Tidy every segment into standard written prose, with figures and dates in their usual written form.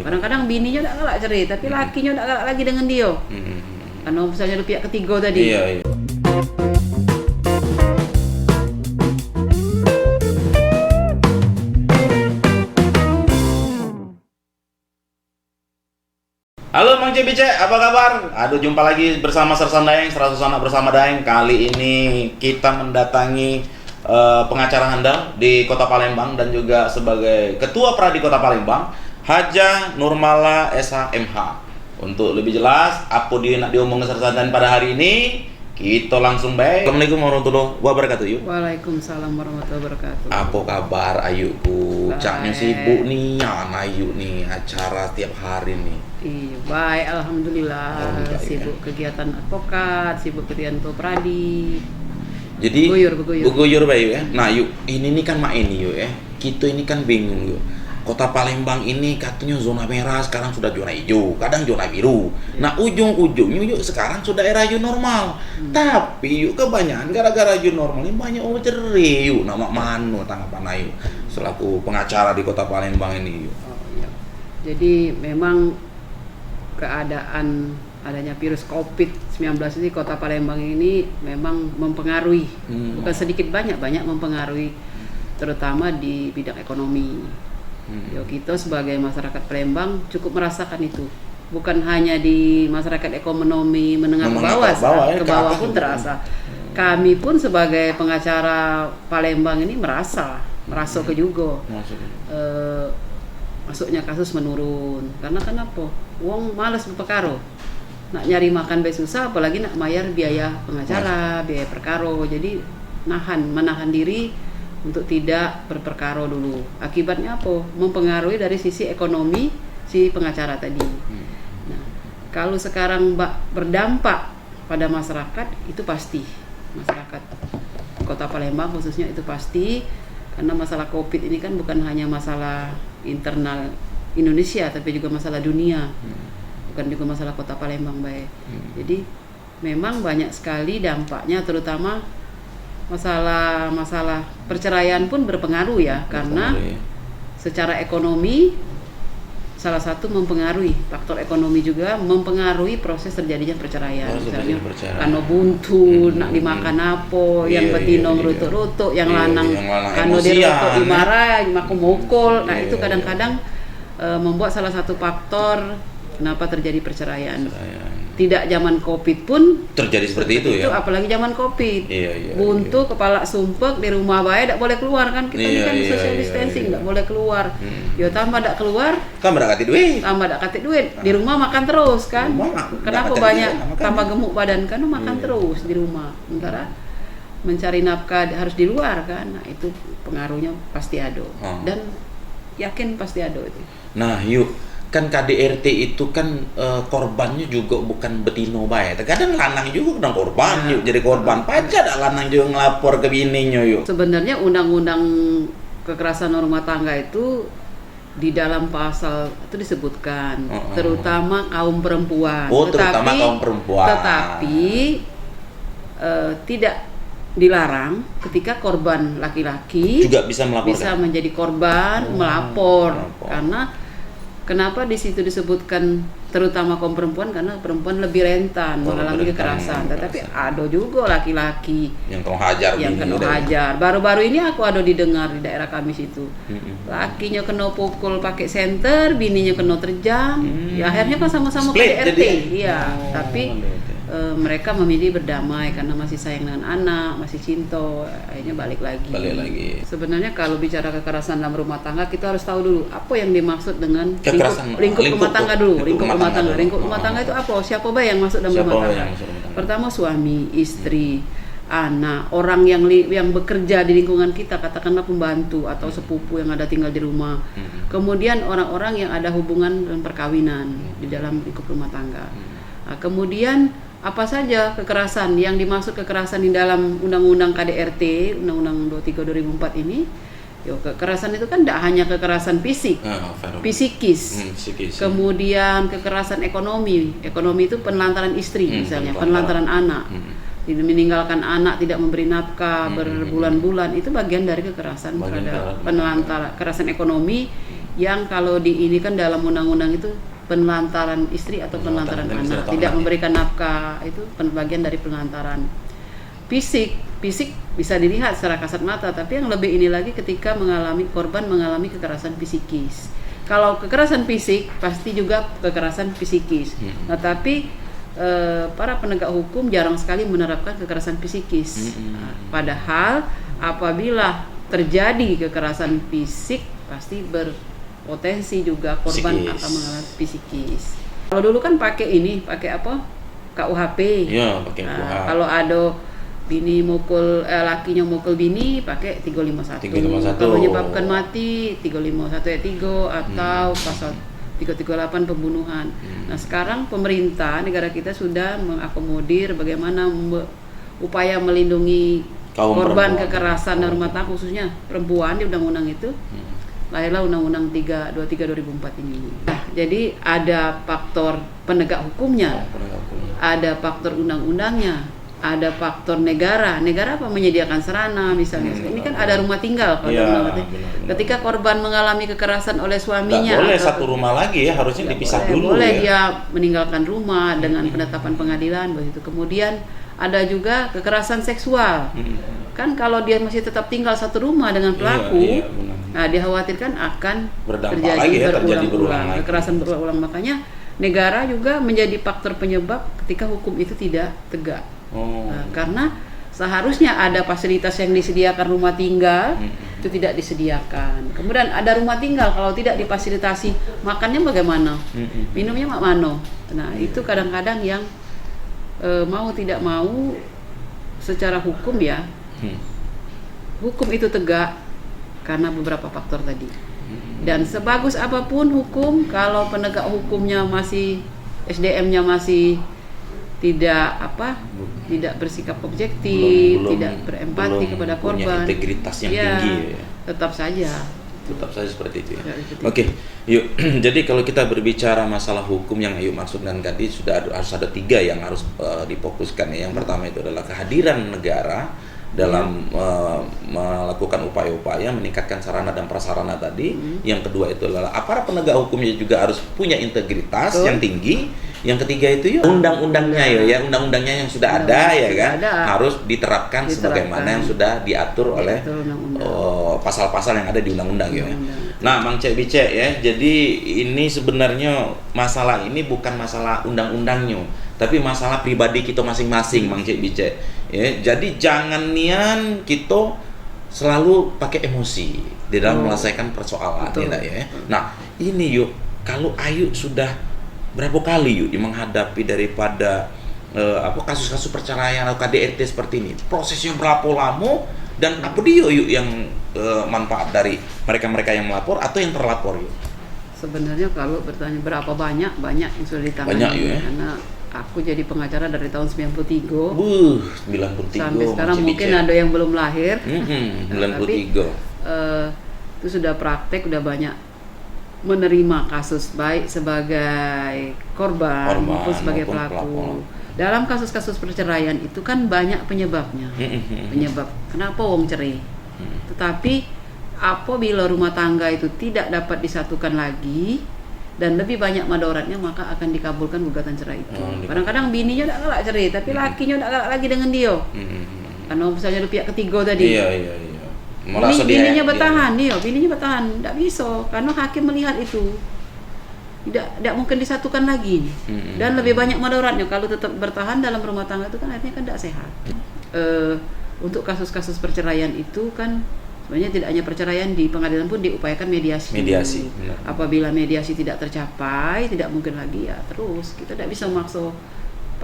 Kadang-kadang bininya udah galak cerai, tapi lakinya udah galak lagi dengan dia. Karena misalnya ada pihak ketiga tadi. Iya. Halo Mang CBC, apa kabar? Aduh, jumpa lagi bersama Sersan Daeng, 100 anak bersama Daeng. Kali ini kita mendatangi pengacara handal di Kota Palembang dan juga sebagai Ketua Pradi Kota Palembang, Haja Nurmala SHMH. Untuk lebih jelas, apa dia nak diomongin Sersan Daeng pada hari ini, kita langsung baik. Assalamualaikum warahmatullahi wabarakatuh. Yuk. Waalaikumsalam warahmatullahi wabarakatuh. Apa kabar Ayuku? Caknya sibuk nih, Ayu nih acara tiap hari nih. Iya, baik, alhamdulillah. Sibuk kegiatan advokat, sibuk kegiatan pradi. Jadi beguyur bayu ya. Hmm. Nah yuk, ini nih kan main yuk ya. Kita ini kan bingung yuk. Kota Palembang ini katanya zona merah, sekarang sudah zona hijau, kadang zona biru. Nah ujung-ujungnya yuk sekarang sudah era new normal. Tapi yuk kebanyakan gara-gara new normal ini banyak orang cerai yuk. Nama Mano tanggapan Ayu selaku pengacara di Kota Palembang ini yuk. Oh, iya. Jadi memang keadaan adanya virus COVID-19 di Kota Palembang ini memang mempengaruhi, bukan sedikit banyak mempengaruhi, terutama di bidang ekonomi. Kita sebagai masyarakat Palembang cukup merasakan itu, bukan hanya di masyarakat ekonomi menengah ke bawah pun terasa. Kami pun sebagai pengacara Palembang ini merasa ke juga. Masuknya kasus menurun karena kenapa? Wong malas berperkara, nak nyari makan be susah, apalagi nak bayar biaya pengacara, biaya perkara. Jadi menahan diri untuk tidak berperkara dulu. Akibatnya apa? Mempengaruhi dari sisi ekonomi si pengacara tadi. Nah, kalau sekarang berdampak pada masyarakat, itu pasti masyarakat Kota Palembang khususnya itu pasti, karena masalah COVID ini kan bukan hanya masalah internal Indonesia tapi juga masalah dunia, bukan juga masalah Kota Palembang baik. Jadi memang banyak sekali dampaknya, terutama masalah perceraian pun berpengaruh ya, karena secara ekonomi salah satu mempengaruhi, faktor ekonomi juga mempengaruhi proses terjadinya perceraian. Misalnya kano buntu, nak dimakan apa, yang betina rutuk-rutuk, yang lanang kano dirutuk dimarah, maku mukul. Nah itu kadang-kadang membuat salah satu faktor kenapa terjadi perceraian. Tidak zaman COVID pun terjadi seperti itu ya. Apalagi zaman COVID. Buntu, kepala sumpek di rumah bae, tidak boleh keluar kan. Kita ini kan social distancing, tidak boleh keluar. Yo tambah tidak keluar. Tambah tidak kati duit. Di rumah makan terus kan. Kenapa banyak tambah gemuk badan? Karena makan terus di rumah. Sementara mencari nafkah harus di luar kan. Nah itu pengaruhnya pasti ada. Dan yakin pasti ada itu. Nah yuk, kan KDRT itu kan korbannya juga bukan betino bae. Terkadang lanang juga kena korban yuk, jadi korban pajak ada lanang juga ngelapor ke bininya yuk. Sebenarnya undang-undang kekerasan rumah tangga itu di dalam pasal itu disebutkan terutama kaum perempuan. Terutama kaum perempuan. Tetapi tidak dilarang ketika korban laki-laki juga bisa menjadi korban melapor. Karena kenapa di situ disebutkan terutama kaum perempuan? Karena perempuan lebih rentan mengalami kekerasan. Tetapi ada juga laki-laki yang kena hajar. Baru-baru ini aku ada didengar di daerah kami situ. Lakinya kena pukul pakai senter, bininya kena terjang. Ya akhirnya kan sama-sama KDRT. Iya, tapi mereka memilih berdamai karena masih sayang dengan anak, masih cinta, akhirnya balik lagi. Sebenarnya kalau bicara kekerasan dalam rumah tangga, kita harus tahu dulu apa yang dimaksud dengan lingkup rumah tangga dulu. Lingkup rumah tangga itu apa? Siapa bae yang masuk dalam rumah tangga? Pertama suami, istri, anak, orang yang bekerja di lingkungan kita, katakanlah pembantu atau sepupu yang ada tinggal di rumah. Kemudian orang-orang yang ada hubungan dan perkawinan di dalam lingkup rumah tangga. Nah, kemudian apa saja kekerasan yang dimaksud kekerasan di dalam Undang-Undang KDRT, Undang-Undang 23 2004 ini? Kekerasan itu kan tidak hanya kekerasan fisik, psikis. Kemudian kekerasan ekonomi itu penelantaran istri misalnya, penelantaran anak. Meninggalkan anak, tidak memberi nafkah berbulan-bulan, itu bagian dari kekerasan terhadap kekerasan ekonomi yang kalau di ini kan dalam undang-undang itu penelantaran istri atau penelantaran anak, tidak memberikan nafkah, itu bagian dari penelantaran. Fisik bisa dilihat secara kasat mata, tapi yang lebih ini lagi ketika korban mengalami kekerasan psikis. Kalau kekerasan fisik pasti juga kekerasan psikis. Nah, tapi para penegak hukum jarang sekali menerapkan kekerasan psikis. Nah, padahal apabila terjadi kekerasan fisik pasti berpotensi juga korban akan mengalami psikis. Kalau dulu kan pakai apa? KUHP. Iya, pakai KUHP. Kalau ada bini mukul lakinya mukul bini pakai 351. Kalau menyebabkan mati 351 ayat 3 atau pasal 338 pembunuhan. Nah, sekarang pemerintah negara kita sudah mengakomodir bagaimana upaya melindungi korban kekerasan dalam rumah tangga, khususnya perempuan di undang-undang itu. Lahirlah Undang-Undang 323 2004 ini. Nah, jadi ada faktor penegak hukumnya, ada faktor undang-undangnya, ada faktor negara apa menyediakan sarana misalnya. Ini kan ada rumah tinggal kalau ketika korban mengalami kekerasan oleh suaminya. Nggak boleh satu rumah lagi ya, harusnya dipisah dulu. Boleh dia meninggalkan rumah dengan penetapan pengadilan begitu. Kemudian ada juga kekerasan seksual. Kan kalau dia masih tetap tinggal satu rumah dengan pelaku, nah dikhawatirkan akan terjadi berulang-ulang kekerasan berulang-ulang. Makanya negara juga menjadi faktor penyebab ketika hukum itu tidak tegak. Nah, karena seharusnya ada fasilitas yang disediakan rumah tinggal, itu tidak disediakan. Kemudian ada rumah tinggal, kalau tidak difasilitasi makannya bagaimana, minumnya mana. Nah, itu kadang-kadang yang mau tidak mau secara hukum ya, hukum itu tegak karena beberapa faktor tadi. Dan sebagus apapun hukum, kalau penegak hukumnya masih SDM-nya masih tidak bersikap objektif, tidak berempati kepada korban, integritas yang tinggi, tetap saja seperti itu ya. Oke, yuk. Jadi kalau kita berbicara masalah hukum yang Ayu maksudkan tadi, harus ada 3 yang harus difokuskan ya. Yang pertama itu adalah kehadiran negara dalam melakukan upaya-upaya meningkatkan sarana dan prasarana tadi. Yang kedua itu adalah aparat penegak hukumnya juga harus punya integritas yang tinggi. Yang ketiga itu ya undang-undangnya undang-undangnya yang sudah ada ya kan, harus diterapkan sebagaimana yang sudah diatur oleh pasal-pasal yang ada di undang-undang ya. Nah, Mang Cek Bice ya, jadi ini sebenarnya masalah ini bukan masalah undang-undangnya, tapi masalah pribadi kita masing-masing, Mang Cek Bice. Ya, jadi jangan nian kita selalu pakai emosi di dalam menyelesaikan persoalan ya. Nah, ini yuk, kalau Ayu sudah berapa kali yuk menghadapi daripada kasus-kasus perceraian atau KDRT seperti ini, prosesnya berapa lama dan apa dia yuk yang manfaat dari mereka-mereka yang melapor atau yang terlapor yuk? Sebenarnya kalau bertanya berapa banyak yang sudah ditangani. Banyak yuk ya. Karena aku jadi pengacara dari tahun 93. 93. Sampai sekarang mungkin ada yang belum lahir. 93. Tapi itu sudah praktek, udah banyak menerima kasus baik sebagai korban maupun sebagai pelaku. Dalam kasus-kasus perceraian itu kan banyak penyebabnya. Penyebab kenapa wong cerai. Tetapi apabila rumah tangga itu tidak dapat disatukan lagi dan lebih banyak madaratnya, maka akan dikabulkan gugatan cerai itu. Kadang-kadang bininya tidak galak cerai, tapi lakinya tidak galak lagi dengan dia. Karena misalnya ada pihak ketiga tadi. Iya. Bininya bertahan, bininya bertahan, tidak bisa karena hakim melihat itu tidak mungkin disatukan lagi dan lebih banyak madaratnya kalau tetap bertahan dalam rumah tangga itu kan artinya kan tidak sehat. Untuk kasus-kasus perceraian itu kan sebenarnya tidak hanya perceraian, di pengadilan pun diupayakan mediasi. Apabila mediasi tidak tercapai, tidak mungkin lagi ya terus kita tidak bisa memaksa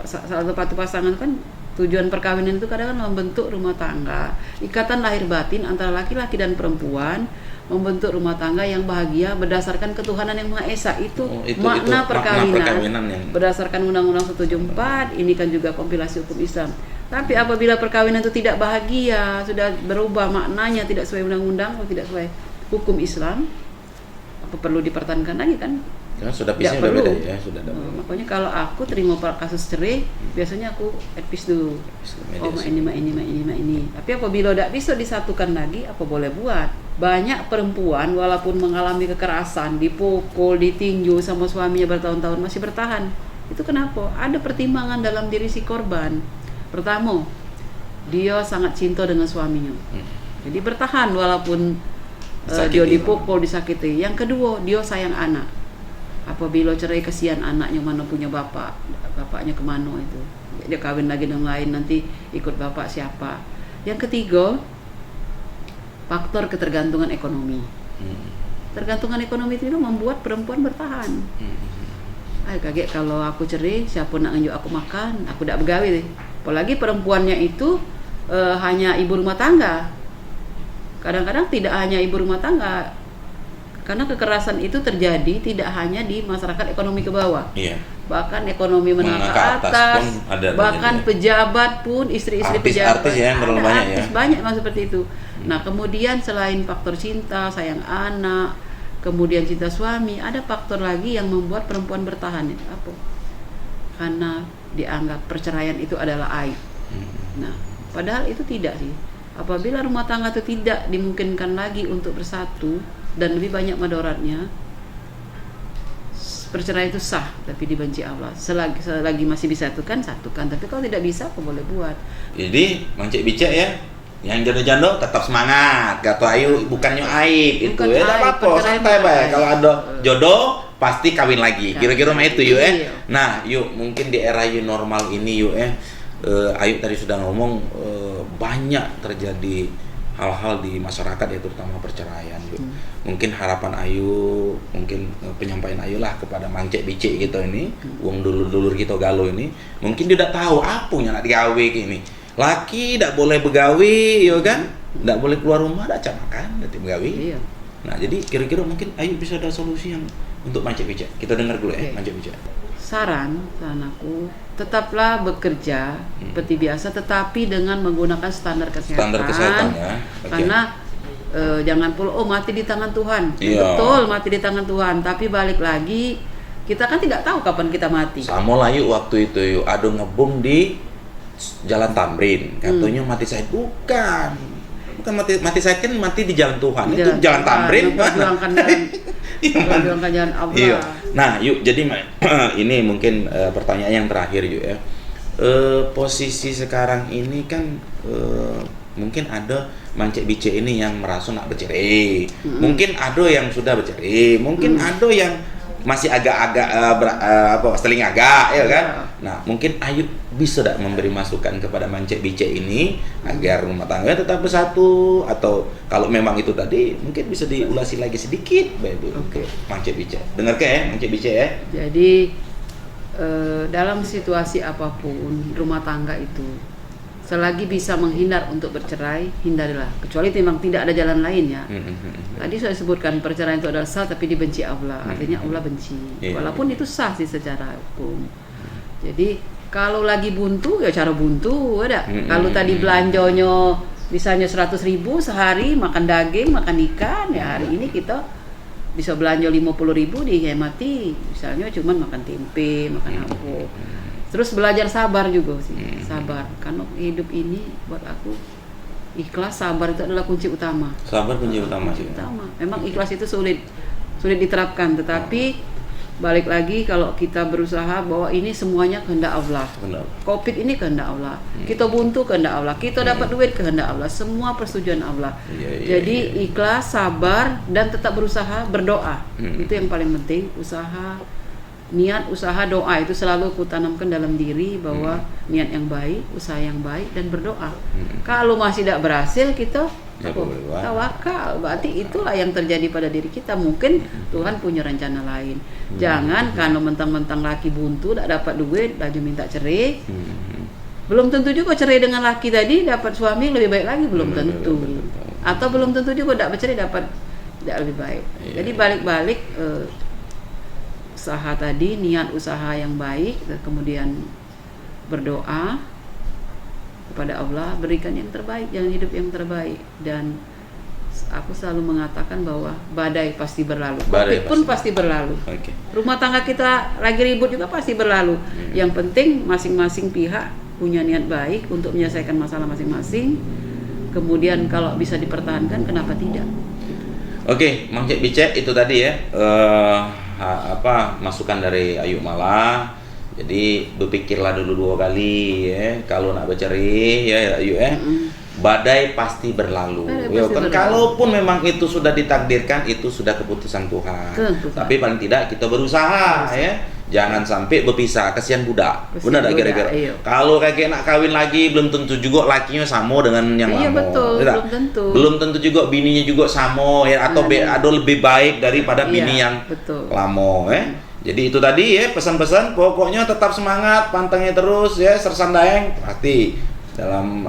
salah satu pasangan. Kan tujuan perkawinan itu kadang-kadang membentuk rumah tangga, ikatan lahir batin antara laki-laki dan perempuan, membentuk rumah tangga yang bahagia berdasarkan ketuhanan yang Maha Esa. Itu makna perkawinan yang berdasarkan Undang-Undang 174. Ini kan juga kompilasi hukum Islam. Tapi apabila perkawinan itu tidak bahagia, sudah berubah maknanya, tidak sesuai undang-undang atau tidak sesuai hukum Islam, apa perlu dipertahankan lagi kan? Karena sudah pisnya udah beda ya, sudah ada. Makanya kalau aku terima kasus cerai, biasanya aku advice dulu. Oh, ini. Tapi apabila tidak bisa disatukan lagi, apa boleh buat? Banyak perempuan walaupun mengalami kekerasan, dipukul, ditinju sama suaminya bertahun-tahun masih bertahan. Itu kenapa? Ada pertimbangan dalam diri si korban. Pertama, dia sangat cinta dengan suaminya. Jadi bertahan walaupun dia dipukul, disakiti. Yang kedua, dia sayang anak. Apabila cerai, kesian anaknya mana punya bapaknya kemana itu. Dia kawin lagi dengan lain, nanti ikut bapak siapa. Yang ketiga, faktor ketergantungan ekonomi. Tergantungan ekonomi itu membuat perempuan bertahan. Kaget kalau aku cerai, siapa nak nganjuk aku makan? Aku tidak begawe deh. Apalagi perempuannya itu hanya ibu rumah tangga. Kadang-kadang tidak hanya ibu rumah tangga, karena kekerasan itu terjadi tidak hanya di masyarakat ekonomi ke bawah, bahkan ekonomi menengah ke atas, bahkan pejabat pun, istri-istri pejabat, artis ya, banyak seperti itu. Nah, kemudian selain faktor cinta, sayang anak, kemudian cinta suami, ada faktor lagi yang membuat perempuan bertahan. Apa? Karena dianggap perceraian itu adalah aib. Nah, padahal itu tidak sih. Apabila rumah tangga itu tidak dimungkinkan lagi untuk bersatu dan lebih banyak madaratnya, perceraian itu sah, tapi dibenci Allah. Selagi masih bisa satukan. Tapi kalau tidak bisa, apa boleh buat? Jadi, Mang Cik Bicek ya, yang janda-janda tetap semangat. Kata Ayu, bukannya aib itu ya, tidak apa-apa, santai baik. Kalau ada jodoh, pasti kawin lagi. Kira-kira mah itu yuk Nah, yuk mungkin di era normal ini yuk Ayu tadi sudah ngomong banyak terjadi hal-hal di masyarakat ya, terutama perceraian yuk. Mungkin harapan Ayu, mungkin penyampaian Ayu lah kepada Mang Cik Bicek gitu ini, wong dulur-dulur kita galau ini, mungkin dia tidak tahu apa yang nak digawe ini. Laki tidak boleh begawi, ya kan? Tidak boleh keluar rumah, tidak makan, tidak begawi. Nah, jadi kira-kira mungkin Ayu bisa ada solusi yang untuk Mang Cik Bicek. Kita dengar dulu Mang Cik Bicek. Saran aku, tetaplah bekerja seperti biasa, tetapi dengan menggunakan standar kesehatan ya. Karena jangan pula mati di tangan Tuhan. Betul, mati di tangan Tuhan, tapi balik lagi kita kan tidak tahu kapan kita mati. Sama lah yuk waktu itu yuk ada ngebom di Jalan Tamrin, katanya mati syahid. Bukan mati syahid, kan mati di jalan Tuhan. Itu Jalan Tamrin, memperjuangkan jalan Allah. Iya. Nah, yuk jadi ini mungkin pertanyaan yang terakhir yuk ya. Posisi sekarang ini kan mungkin ada Mang Cik Bicek ini yang merasa nak bercerai. Mungkin ada yang sudah bercerai, mungkin ada yang masih agak-agak seling agak ya kan. Nah, mungkin Ayu bisa tak memberi masukan kepada Mang Cik Bicek ini agar rumah tangga tetap bersatu, atau kalau memang itu tadi mungkin bisa diulasi lagi sedikit untuk Mang Cik Bicek. Dengar ke ya Mang Cik Bicek ya. Jadi dalam situasi apapun rumah tangga itu, selagi bisa menghindar untuk bercerai, hindarilah. Kecuali memang tidak ada jalan lain ya. Tadi saya sebutkan perceraian itu adalah sah tapi dibenci Allah. Artinya Allah benci. Walaupun itu sah sih secara hukum. Jadi kalau lagi buntu ya cara buntu ada. Kalau tadi belanjanya misalnya 100.000 sehari, makan daging, makan ikan, ya hari ini kita bisa belanja 50.000 dihemati. Misalnya cuman makan tempe, makan apa. Terus belajar sabar juga sih, sabar. Karena hidup ini buat aku ikhlas, sabar itu adalah kunci utama. Sabar kunci utama sih. Memang ikhlas itu sulit diterapkan, tetapi balik lagi kalau kita berusaha bahwa ini semuanya kehendak Allah. Covid ini kehendak Allah. Kita buntu kehendak Allah. Kita dapat duit kehendak Allah. Semua persetujuan Allah. Jadi ikhlas, sabar, dan tetap berusaha, berdoa. Itu yang paling penting. Niat, usaha, doa itu selalu aku tanamkan dalam diri, bahwa niat yang baik, usaha yang baik, dan berdoa. Kalau masih tidak berhasil, kita tawakal. Berarti itulah yang terjadi pada diri kita. Mungkin Tuhan punya rencana lain. Jangan kalau mentang-mentang laki buntu, tidak dapat duit, laju minta cerai. Belum tentu juga cerai dengan laki tadi dapat suami lebih baik lagi, belum tentu. Atau belum tentu juga tidak bercerai dapat tidak lebih baik. Jadi balik-balik usaha tadi, niat usaha yang baik, kemudian berdoa kepada Allah, berikan yang terbaik, jangan hidup yang terbaik, dan Aku selalu mengatakan bahwa badai pasti berlalu, Badai Covid pun pasti berlalu. Oke. Rumah tangga kita lagi ribut juga pasti berlalu. Yang penting masing-masing pihak punya niat baik untuk menyelesaikan masalah masing-masing. Kemudian kalau bisa dipertahankan, kenapa tidak? Oke, Mang Cek Bicek itu tadi ya masukan dari Ayu Mala. Jadi berpikirlah dulu 2 kali ya kalau nak bercerai ya Ayu ya. Badai pasti berlalu. Kalaupun memang itu sudah ditakdirkan, itu sudah keputusan Tuhan. Tapi paling tidak kita berusaha ya. Jangan sampai berpisah, kasihan budak. Benar tak kira-kira? Kalau kakek nak kawin lagi, belum tentu juga lakinya sama dengan yang lama. Betul, belum tentu. Belum tentu juga bininya juga sama ya, atau ada lebih baik daripada bini yang lama ya. Jadi itu tadi ya pesan-pesan, pokoknya tetap semangat, pantengin terus ya Sersan Daeng, pasti dalam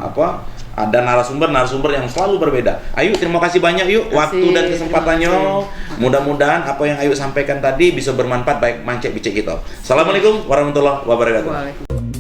ada narasumber yang selalu berbeda. Ayu, terima kasih banyak yuk waktu dan kesempatannya. Mudah-mudahan apa yang Ayu sampaikan tadi bisa bermanfaat baik Mang Cek Bicek kita. Assalamualaikum warahmatullahi wabarakatuh.